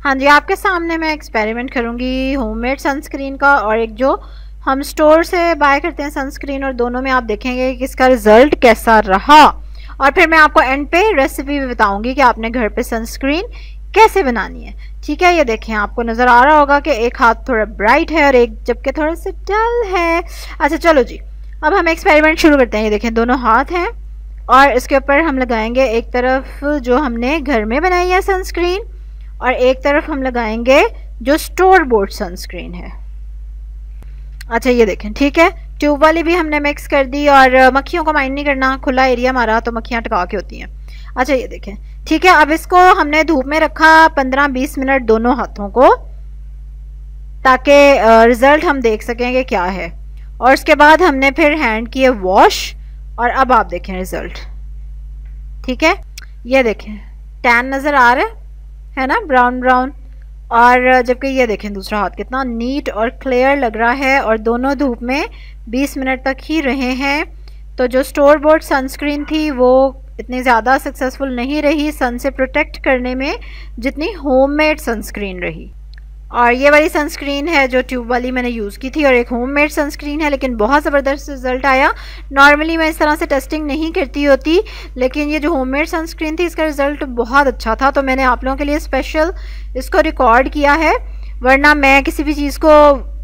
हाँ जी, आपके सामने मैं एक्सपेरिमेंट करूँगी होममेड सनस्क्रीन का और एक जो हम स्टोर से बाय करते हैं सनस्क्रीन, और दोनों में आप देखेंगे कि इसका रिज़ल्ट कैसा रहा। और फिर मैं आपको एंड पे रेसिपी भी बताऊंगी कि आपने घर पे सनस्क्रीन कैसे बनानी है। ठीक है, ये देखें, आपको नज़र आ रहा होगा कि एक हाथ थोड़ा ब्राइट है और एक जबकि थोड़ा सा डल है। अच्छा चलो जी, अब हम एक्सपेरिमेंट शुरू करते हैं। ये देखें, दोनों हाथ हैं और इसके ऊपर हम लगाएंगे एक तरफ जो हमने घर में बनाई है सनस्क्रीन और एक तरफ हम लगाएंगे जो स्टोर बोर्ड सनस्क्रीन है। अच्छा ये देखें, ठीक है, ट्यूब वाली भी हमने मिक्स कर दी और मक्खियों को माइंड नहीं करना, खुला एरिया हमारा तो मक्खियाँ टका के होती हैं। अच्छा ये देखें, ठीक है, अब इसको हमने धूप में रखा 15-20 मिनट दोनों हाथों को, ताकि रिजल्ट हम देख सकें कि क्या है। और उसके बाद हमने फिर हैंड किए वॉश और अब आप देखें रिजल्ट। ठीक है, ये देखें, टैन नज़र आ रहा है ना, ब्राउन ब्राउन, और जबकि ये देखें दूसरा हाथ कितना नीट और क्लियर लग रहा है और दोनों धूप में 20 मिनट तक ही रहे हैं। तो जो स्टोर बोर्ड सनस्क्रीन थी वो इतनी ज़्यादा सक्सेसफुल नहीं रही सन से प्रोटेक्ट करने में जितनी होममेड सनस्क्रीन रही। और ये वाली सनस्क्रीन है जो ट्यूब वाली मैंने यूज़ की थी और एक होममेड सनस्क्रीन है, लेकिन बहुत ज़बरदस्त रिजल्ट आया। नॉर्मली मैं इस तरह से टेस्टिंग नहीं करती होती, लेकिन ये जो होममेड सनस्क्रीन थी इसका रिज़ल्ट बहुत अच्छा था, तो मैंने आप लोगों के लिए स्पेशल इसको रिकॉर्ड किया है। वरना मैं किसी भी चीज़ को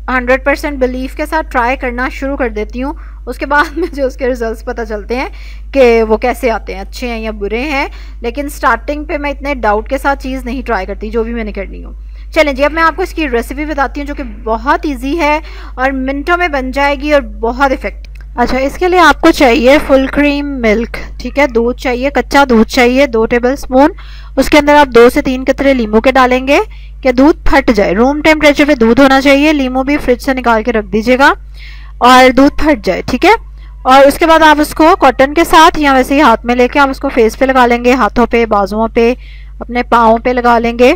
100% बिलीफ के साथ ट्राई करना शुरू कर देती हूँ, उसके बाद मुझे उसके रिजल्ट्स पता चलते हैं कि वो कैसे आते हैं, अच्छे हैं या बुरे हैं। लेकिन स्टार्टिंग पे मैं इतने डाउट के साथ चीज़ नहीं ट्राई करती जो भी मैंने करनी हो। चलें जी, अब मैं आपको इसकी रेसिपी बताती हूँ जो कि बहुत इजी है और मिनटों में बन जाएगी और बहुत इफेक्टिव। अच्छा, इसके लिए आपको चाहिए फुल क्रीम मिल्क। ठीक है, दूध चाहिए, कच्चा दूध चाहिए 2 टेबल स्पून। उसके अंदर आप 2 से 3 कतरे लींबू के डालेंगे कि दूध फट जाए। रूम टेम्परेचर पे दूध होना चाहिए, लींबू भी फ्रिज से निकाल के रख दीजिएगा और दूध फट जाए। ठीक है, और उसके बाद आप उसको कॉटन के साथ या वैसे ही हाथ में लेके आप उसको फेस पे लगा लेंगे, हाथों पे, बाजुओं पे, अपने पाँव पे लगा लेंगे,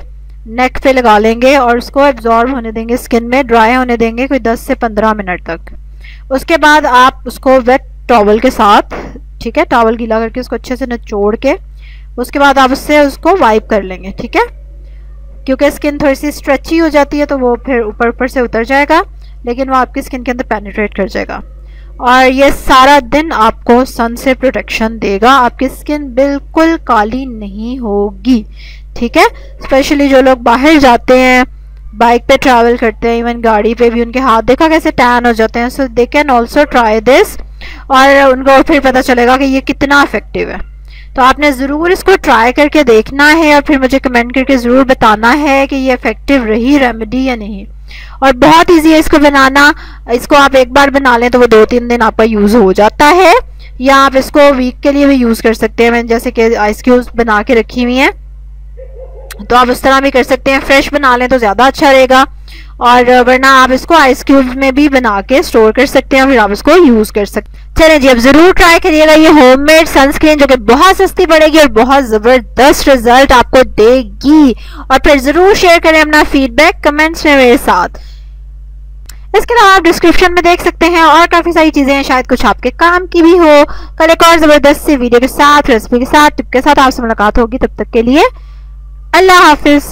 नेक पे लगा लेंगे और उसको एब्जॉर्ब होने देंगे स्किन में, ड्राई होने देंगे कोई 10 से 15 मिनट तक। उसके बाद आप उसको वेट टॉवल के साथ, ठीक है, टॉवल गीला करके उसको अच्छे से निचोड़ के उसके बाद आप उससे उसको वाइप कर लेंगे। ठीक है, क्योंकि स्किन थोड़ी सी स्ट्रेची हो जाती है तो वो फिर ऊपर ऊपर से उतर जाएगा, लेकिन वो आपकी स्किन के अंदर पेनिट्रेट कर जाएगा और ये सारा दिन आपको सन से प्रोटेक्शन देगा। आपकी स्किन बिल्कुल काली नहीं होगी। ठीक है, स्पेशली जो लोग बाहर जाते हैं, बाइक पे ट्रैवल करते हैं, इवन गाड़ी पे भी, उनके हाथ देखा कैसे टैन हो जाते हैं, so they can also try this और उनको फिर पता चलेगा कि ये कितना इफेक्टिव है। तो आपने ज़रूर इसको ट्राई करके देखना है और फिर मुझे कमेंट करके ज़रूर बताना है कि ये इफेक्टिव रही रेमेडी या नहीं। और बहुत ईजी है इसको बनाना, इसको आप एक बार बना लें तो वो 2-3 दिन आपका यूज़ हो जाता है, या आप इसको वीक के लिए भी यूज़ कर सकते हैं। मैंने जैसे कि आइस क्यूब्स बना के रखी हुई हैं तो आप उस तरह भी कर सकते हैं, फ्रेश बना लें तो ज़्यादा अच्छा रहेगा। और वरना आप इसको आइस क्यूब्स में भी बना के स्टोर कर सकते हैं और फिर आप इसको यूज़ कर सकते हैं। चलें जी, अब ज़रूर ट्राई करिएगा ये होममेड सनस्क्रीन जो कि बहुत सस्ती पड़ेगी और बहुत ज़बरदस्त रिजल्ट आपको देगी। और फिर ज़रूर शेयर करें अपना फीडबैक कमेंट्स में मेरे साथ। इसके अलावा आप डिस्क्रिप्शन में देख सकते हैं और काफ़ी सारी चीज़ें हैं, शायद कुछ आपके काम की भी हो। कल एक और ज़बरदस्त सी वीडियो के साथ, रेसिपी के साथ, टिप के साथ आपसे मुलाकात होगी। तब तक के लिए अल्लाह हाफिज।